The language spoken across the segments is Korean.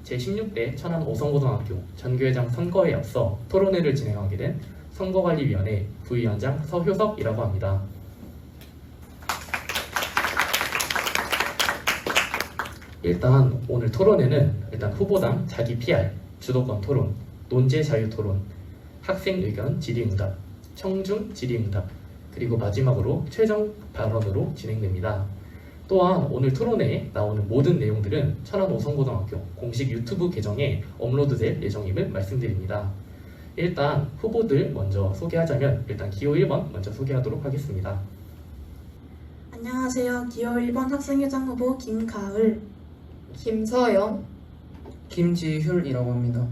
제16대 천안 오성고등학교 전교회장 선거에 앞서 토론회를 진행하게 된 선거관리위원회 부위원장 서효석이라고 합니다. 일단 오늘 토론회는 후보당 자기 PR, 주도권 토론, 논제 자유 토론, 학생 의견 질의응답, 청중 질의응답, 그리고 마지막으로 최종 발언으로 진행됩니다. 또한 오늘 토론회에 나오는 모든 내용들은 천안 오성고등학교 공식 유튜브 계정에 업로드될 예정임을 말씀드립니다. 일단 후보들 먼저 소개하자면 기호 1번 먼저 소개하도록 하겠습니다. 안녕하세요. 기호 1번 학생회장 후보 김가을, 김서영, 김지율이라고 합니다.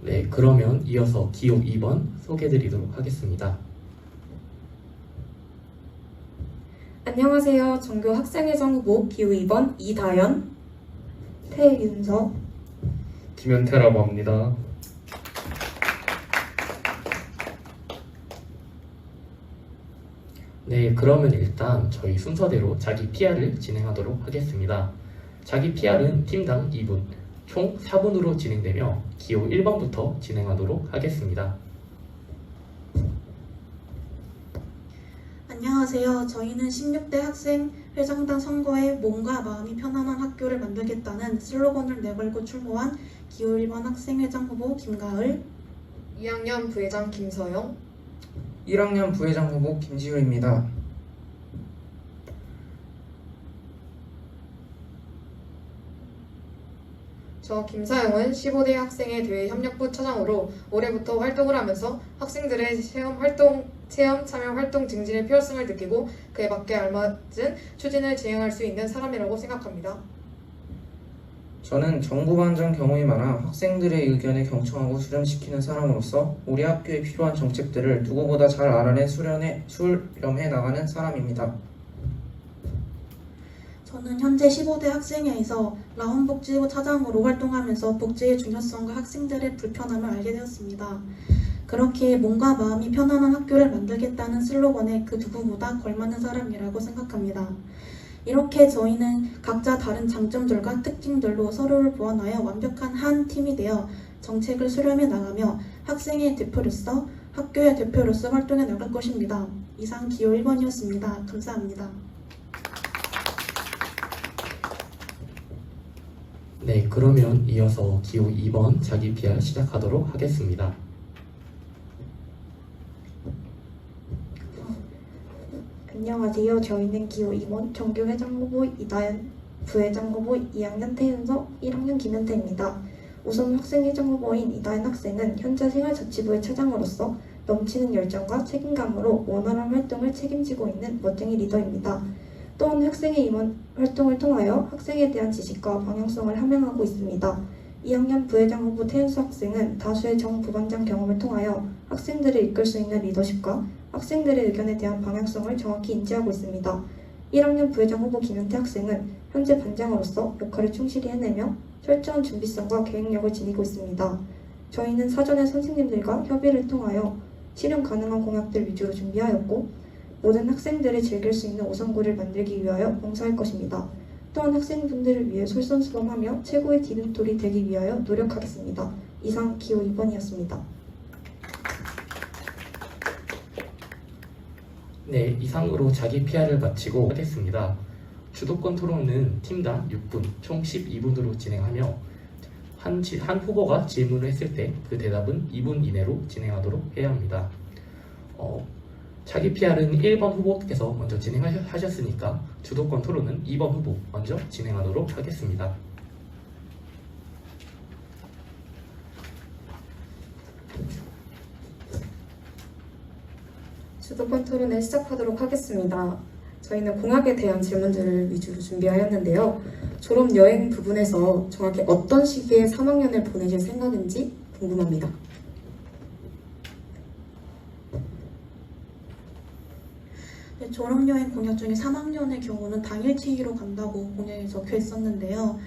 네, 그러면 이어서 기호 2번 소개해드리도록 하겠습니다. 안녕하세요. 전교 학생회장 후보 기호 2번 이다연, 태윤서, 김현태라고 합니다. 네, 그러면 일단 저희 순서대로 자기 PR을 진행하도록 하겠습니다. 자기 PR은 팀당 2분, 총 4분으로 진행되며 기호 1번부터 진행하도록 하겠습니다. 안녕하세요. 저희는 16대 학생회장단 선거에 몸과 마음이 편안한 학교를 만들겠다는 슬로건을 내걸고 출마한 기호 1번 학생회장 후보 김가을, 2학년 부회장 김서영, 1학년 부회장 후보 김지율입니다. 저 김서영은 15대 학생회 대외 협력부 차장으로 올해부터 활동을 하면서 학생들의 체험 참여 활동 증진의 필요성을 느끼고 그에 맞게 알맞은 추진을 진행할 수 있는 사람이라고 생각합니다. 저는 정보 반전 경험이 많아 학생들의 의견에 경청하고 수렴시키는 사람으로서 우리 학교에 필요한 정책들을 누구보다 잘 알아내 수렴해 나가는 사람입니다. 저는 현재 15대 학생회에서 라온복지부 차장으로 활동하면서 복지의 중요성과 학생들의 불편함을 알게 되었습니다. 그렇게 몸과 마음이 편안한 학교를 만들겠다는 슬로건에 그 누구보다 걸맞는 사람이라고 생각합니다. 이렇게 저희는 각자 다른 장점들과 특징들로 서로를 보완하여 완벽한 한 팀이 되어 정책을 수렴해 나가며 학생의 대표로서 학교의 대표로서 활동해 나갈 것입니다. 이상 기호 1번이었습니다. 감사합니다. 네, 그러면 이어서 기호 2번 자기 PR 시작하도록 하겠습니다. 안녕하세요. 저희는 기호 2번 정교회장 후보 이다연, 부회장 후보 2학년 태윤서, 1학년 김현태입니다. 우선 학생회장 후보인 이다연 학생은 현재 생활자치부의 차장으로서 넘치는 열정과 책임감으로 원활한 활동을 책임지고 있는 멋쟁이 리더입니다. 또한 학생회 임원 활동을 통하여 학생에 대한 지식과 방향성을 함양하고 있습니다. 2학년 부회장 후보 태윤서 학생은 다수의 정부반장 경험을 통하여 학생들을 이끌 수 있는 리더십과 학생들의 의견에 대한 방향성을 정확히 인지하고 있습니다. 1학년 부회장 후보 김현태 학생은 현재 반장으로서 역할을 충실히 해내며 철저한 준비성과 계획력을 지니고 있습니다. 저희는 사전에 선생님들과 협의를 통하여 실현 가능한 공약들 위주로 준비하였고 모든 학생들이 즐길 수 있는 오성구를 만들기 위하여 봉사할 것입니다. 또한 학생분들을 위해 솔선수범하며 최고의 디딤돌이 되기 위하여 노력하겠습니다. 이상 기호 2번이었습니다. 네, 이상으로 자기 PR을 마치고 하겠습니다. 주도권 토론은 팀당 6분, 총 12분으로 진행하며 한 후보가 질문을 했을 때 그 대답은 2분 이내로 진행하도록 해야 합니다. 자기 PR은 1번 후보께서 먼저 진행하셨으니까 주도권 토론은 2번 후보 먼저 진행하도록 하겠습니다. 주도권 토론을 시작하도록 하겠습니다. 저희는 공약에 대한 질문들을 위주로 준비하였는데요. 졸업 여행 부분에서 정확히 어떤 시기에 3학년을 보내실 생각인지 궁금합니다. 네, 졸업여행 공약 중에 3학년의 경우는 당일치기로 간다고 공약에 적혀 있었는데요.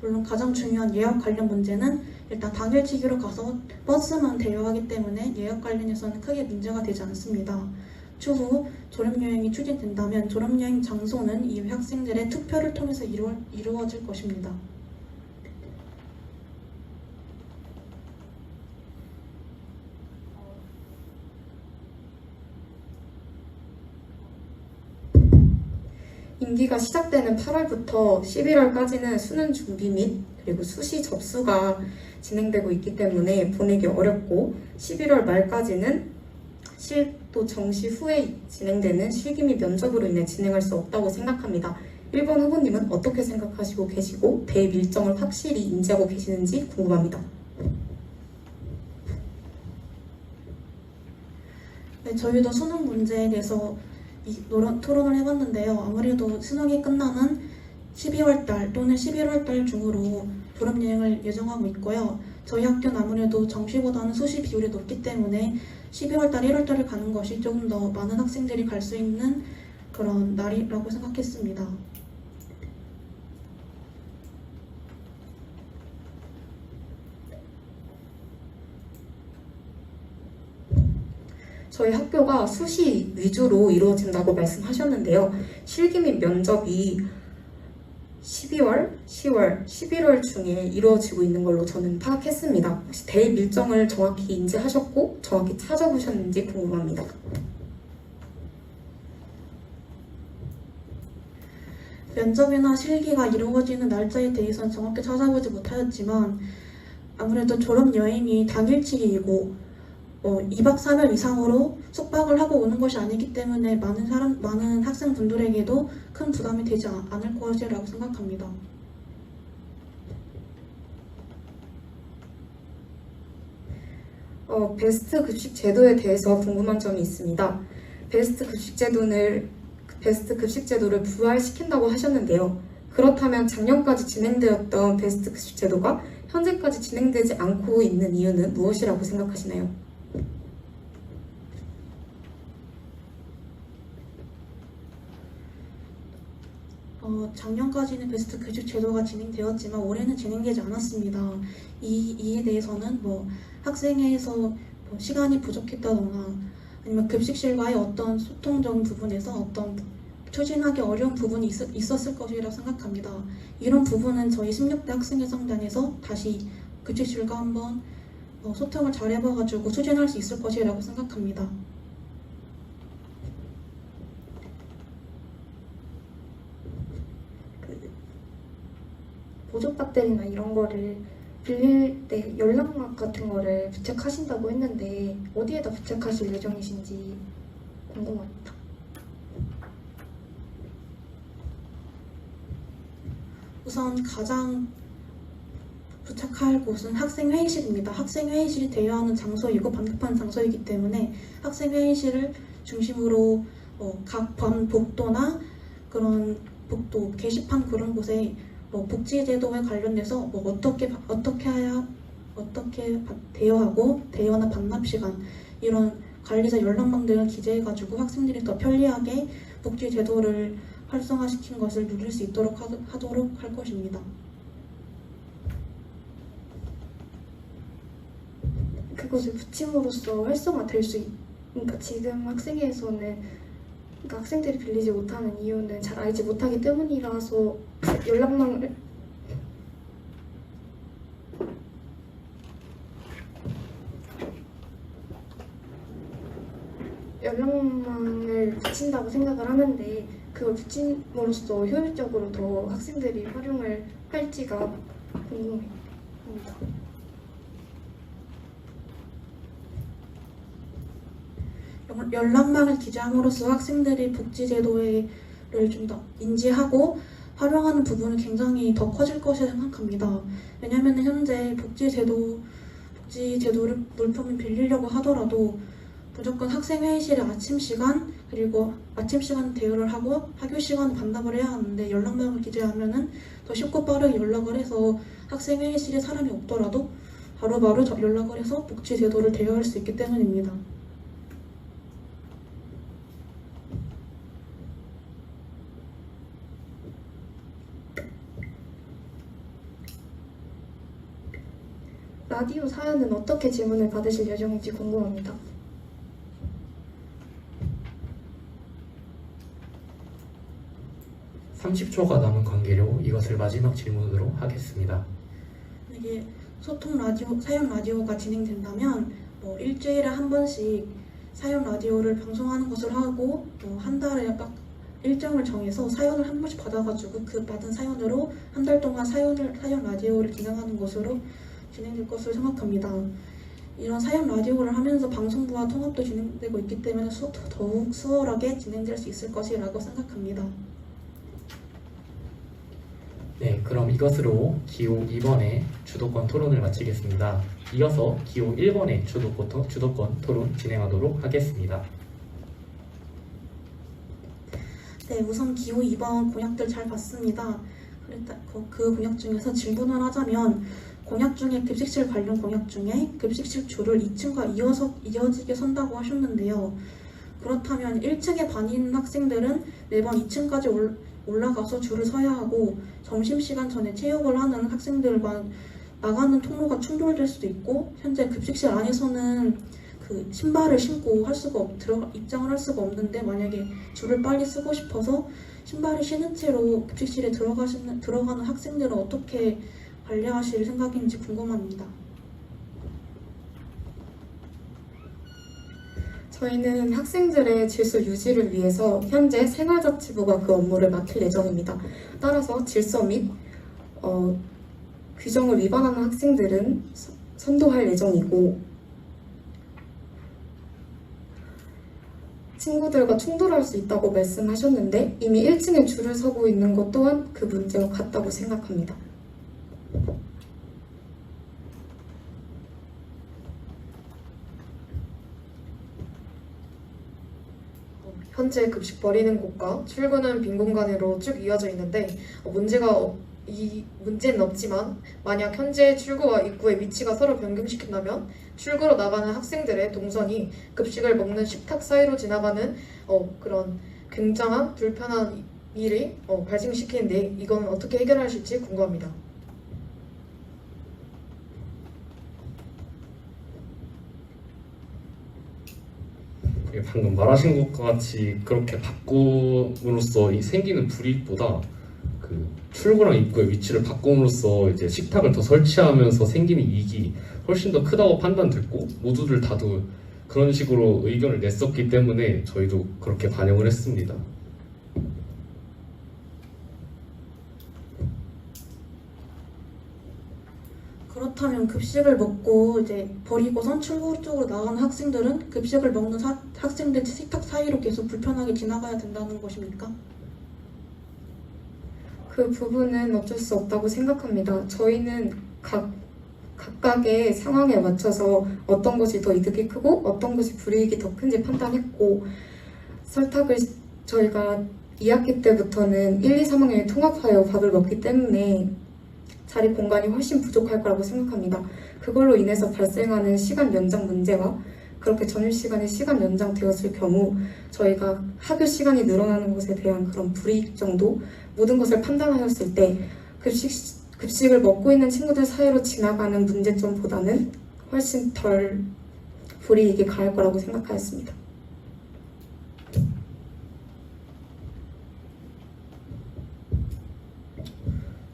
물론 가장 중요한 예약 관련 문제는 일단 당일치기로 가서 버스만 대여하기 때문에 예약 관련해서는 크게 문제가 되지 않습니다. 추후 졸업여행이 추진된다면 졸업여행 장소는 이후 학생들의 투표를 통해서 이루어질 것입니다. 임기가 시작되는 8월부터 11월까지는 수능 준비 및 그리고 수시 접수가 진행되고 있기 때문에 보내기 어렵고 11월 말까지는 실도 정시 후에 진행되는 실기 및 면접으로 인해 진행할 수 없다고 생각합니다. 1번 후보님은 어떻게 생각하시고 계시고 대입 일정을 확실히 인지하고 계시는지 궁금합니다. 네, 저희도 수능 문제에 대해서 토론을 해봤는데요. 아무래도 수능이 끝나는 12월달 또는 11월달 중으로 졸업여행을 예정하고 있고요. 저희 학교는 아무래도 정시보다는 수시 비율이 높기 때문에 12월달, 1월달에 가는 것이 조금 더 많은 학생들이 갈 수 있는 그런 날이라고 생각했습니다. 저희 학교가 수시 위주로 이루어진다고 말씀하셨는데요. 실기 및 면접이 12월, 10월, 11월 중에 이루어지고 있는 걸로 저는 파악했습니다. 혹시 대입 일정을 정확히 인지하셨고 정확히 찾아보셨는지 궁금합니다. 면접이나 실기가 이루어지는 날짜에 대해서는 정확히 찾아보지 못하였지만 아무래도 졸업여행이 당일치기이고 2박 3일 이상으로 숙박을 하고 오는 것이 아니기 때문에 많은 학생분들에게도 큰 부담이 되지 않을 것이라고 생각합니다. 베스트 급식 제도에 대해서 궁금한 점이 있습니다. 베스트 급식 제도를 부활시킨다고 하셨는데요. 그렇다면 작년까지 진행되었던 베스트 급식 제도가 현재까지 진행되지 않고 있는 이유는 무엇이라고 생각하시나요? 작년까지는 베스트 급식 제도가 진행되었지만 올해는 진행되지 않았습니다. 이에 대해서는 학생회에서 시간이 부족했다거나 아니면 급식실과의 어떤 소통적인 부분에서 어떤 추진하기 어려운 부분이 있었을 것이라고 생각합니다. 이런 부분은 저희 16대 학생회성단에서 다시 급식실과 한번 소통을 잘 해봐가지고 추진할 수 있을 것이라고 생각합니다. 보조 배터리나 이런 거를 빌릴 때 연락망 같은 거를 부착하신다고 했는데 어디에다 부착하실 예정이신지 궁금합니다. 우선 가장 부착할 곳은 학생회의실입니다. 학생회의실이 대여하는 장소이고 반급한 장소이기 때문에 학생회의실을 중심으로 각 반 복도나 그런 복도 게시판 그런 곳에 복지제도에 관련돼서 어떻게 대여하고 대여나 반납 시간 이런 관리자 연락망 등을 기재해가지고 학생들이 더 편리하게 복지제도를 활성화시킨 것을 누릴 수 있도록 하도록 할 것입니다. 그것을 붙임으로써 활성화될 수 그러니까 지금 학생회에서는 그러니까 학생들이 빌리지 못하는 이유는 잘 알지 못하기 때문이라서 연락망을 붙인다고 생각을 하는데 그걸 붙임으로써 효율적으로 더 학생들이 활용을 할지가 궁금합니다. 연락망을 기재함으로써 학생들이 복지제도를 좀 더 인지하고 활용하는 부분은 굉장히 더 커질 것이라 생각합니다. 왜냐하면 현재 복지제도를 물품을 빌리려고 하더라도 무조건 학생회의실에 아침 시간 그리고 아침 시간 대여를 하고 학교 시간 반납을 해야 하는데 연락망을 기재하면은 더 쉽고 빠르게 연락을 해서 학생회의실에 사람이 없더라도 바로바로 연락을 해서 복지제도를 대여할 수 있기 때문입니다. 라디오 사연은 어떻게 질문을 받으실 예정인지 궁금합니다. 30초가 남은 관계로 이것을 마지막 질문으로 하겠습니다. 이게 소통 라디오, 사연 라디오가 진행된다면 일주일에 한 번씩 사연 라디오를 방송하는 것을 하고 한 달에 딱 일정을 정해서 사연을 한 번씩 받아가지고 그 받은 사연으로 한 달 동안 사연 라디오를 진행하는 것으로 진행될 것으로 생각합니다. 이런 사연 라디오를 하면서 방송부와 통합도 진행되고 있기 때문에 더욱 수월하게 진행될 수 있을 것이라고 생각합니다. 네, 그럼 이것으로 기호 2번의 주도권 토론을 마치겠습니다. 이어서 기호 1번의 주도권 토론 진행하도록 하겠습니다. 네, 우선 기호 2번 공약들 잘 봤습니다. 그 공약 중에서 질문을 하자면 공약 중에 급식실 관련 공약 중에 급식실 줄을 2층과 이어지게 선다고 하셨는데요. 그렇다면 1층에 반인 학생들은 매번 2층까지 올라가서 줄을 서야 하고 점심시간 전에 체육을 하는 학생들과 나가는 통로가 충돌될 수도 있고 현재 급식실 안에서는 그 신발을 신고 입장을 할 수가 없는데 만약에 줄을 빨리 쓰고 싶어서 신발을 신은 채로 급식실에 들어가는 학생들은 어떻게 관리하실 생각인지 궁금합니다. 저희는 학생들의 질서 유지를 위해서 현재 생활자치부가 그 업무를 맡을 예정입니다. 따라서 질서 및 규정을 위반하는 학생들은 선도할 예정이고 친구들과 충돌할 수 있다고 말씀하셨는데 이미 1층에 줄을 서고 있는 것 또한 그 문제와 같다고 생각합니다. 현재 급식 버리는 곳과 출구는 빈 공간으로 쭉 이어져 있는데 문제는 없지만 만약 현재 출구와 입구의 위치가 서로 변경시킨다면 출구로 나가는 학생들의 동선이 급식을 먹는 식탁 사이로 지나가는 그런 굉장한 불편한 일이 발생시키는데 이건 어떻게 해결하실지 궁금합니다. 방금 말하신 것과 같이 그렇게 바꿈으로써 이 생기는 불이익보다 그 출구랑 입구의 위치를 바꿈으로써 이제 식탁을 더 설치하면서 생기는 이익이 훨씬 더 크다고 판단됐고 모두들 다도 그런 식으로 의견을 냈었기 때문에 저희도 그렇게 반영을 했습니다. 그렇다면 급식을 먹고 이제 버리고선 출구 쪽으로 나가는 학생들은 급식을 먹는 학생들 식탁 사이로 계속 불편하게 지나가야 된다는 것입니까? 그 부분은 어쩔 수 없다고 생각합니다. 저희는 각각의 상황에 맞춰서 어떤 것이 더 이득이 크고 어떤 것이 불이익이 더 큰지 판단했고 설탁을 저희가 2학기 때부터는 1, 2, 3학년이 통합하여 밥을 먹기 때문에 자리 공간이 훨씬 부족할 거라고 생각합니다. 그걸로 인해서 발생하는 시간 연장 문제와 그렇게 점심시간이 시간 연장되었을 경우 저희가 학교 시간이 늘어나는 것에 대한 그런 불이익 정도 모든 것을 판단하였을 때 급식을 먹고 있는 친구들 사이로 지나가는 문제점보다는 훨씬 덜 불이익이 가할 거라고 생각하였습니다.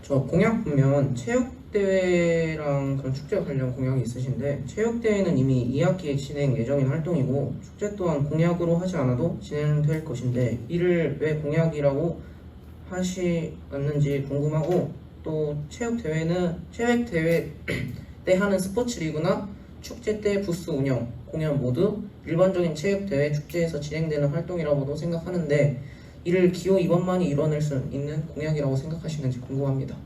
저 공약 보면 체육대회랑 그런 축제 관련 공약이 있으신데 체육대회는 이미 2학기에 진행 예정인 활동이고 축제 또한 공약으로 하지 않아도 진행될 것인데 이를 왜 공약이라고 하지 않는지 궁금하고 또 체육대회 때 하는 스포츠 리그나 축제 때 부스 운영, 공연 모두 일반적인 체육대회 축제에서 진행되는 활동이라고도 생각하는데 이를 기호 2번만이 이뤄낼 수 있는 공약이라고 생각하시는지 궁금합니다.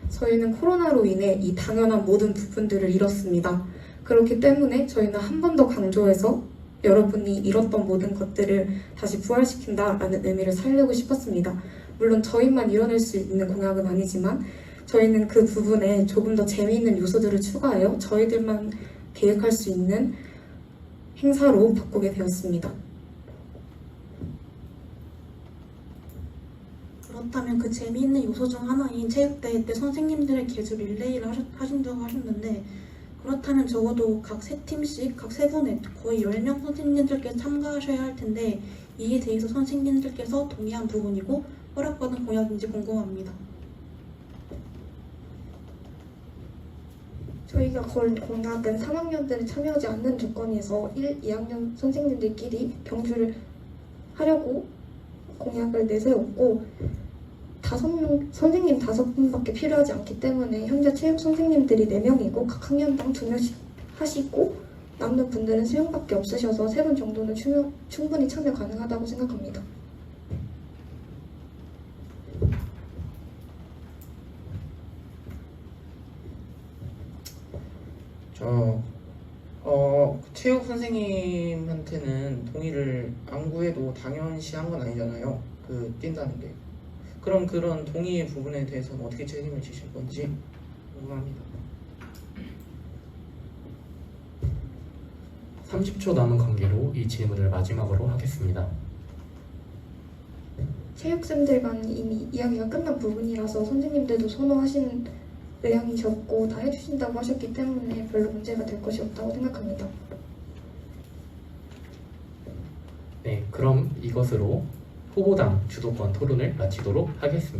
저희는 코로나로 인해 이 당연한 모든 부분들을 잃었습니다. 그렇기 때문에 저희는 한 번 더 강조해서 여러분이 잃었던 모든 것들을 다시 부활시킨다라는 의미를 살리고 싶었습니다. 물론 저희만 이뤄낼 수 있는 공약은 아니지만 저희는 그 부분에 조금 더 재미있는 요소들을 추가하여 저희들만 계획할 수 있는 행사로 바꾸게 되었습니다. 그렇다면 그 재미있는 요소 중 하나인 체육대회 때 선생님들의 개주 릴레이를 하신다고 하셨는데 그렇다면 적어도 각 세 팀씩 각 세 분의 거의 10명 선생님들께서 참가하셔야 할 텐데 이에 대해서 선생님들께서 동의한 부분이고 허락받은 공약인지 궁금합니다. 저희가 걸 공약은 3학년들이 참여하지 않는 조건에서 1, 2학년 선생님들끼리 경주를 하려고 공약을 내세웠고 5명, 선생님 5분밖에 필요하지 않기 때문에 현재 체육 선생님들이 4명이고 각 학년당 2명씩 하시고 남는 분들은 수영밖에 없으셔서 3분 정도는 충분히 참여 가능하다고 생각합니다. 체육 선생님한테는 동의를 안 구해도 당연시 한 건 아니잖아요. 뛴다는 게. 그럼 그런 동의의 부분에 대해서는 어떻게 책임을 지실 건지 궁금합니다. 30초 남은 관계로 이 질문을 마지막으로 하겠습니다. 체육생들 간 이미 이야기가 끝난 부분이라서 선생님들도 선호하시는 의향이셨고 다 해주신다고 하셨기 때문에 별로 문제가 될 것이 없다고 생각합니다. 네, 그럼 이것으로 후보당 주도권 토론을 마치도록 하겠습니다.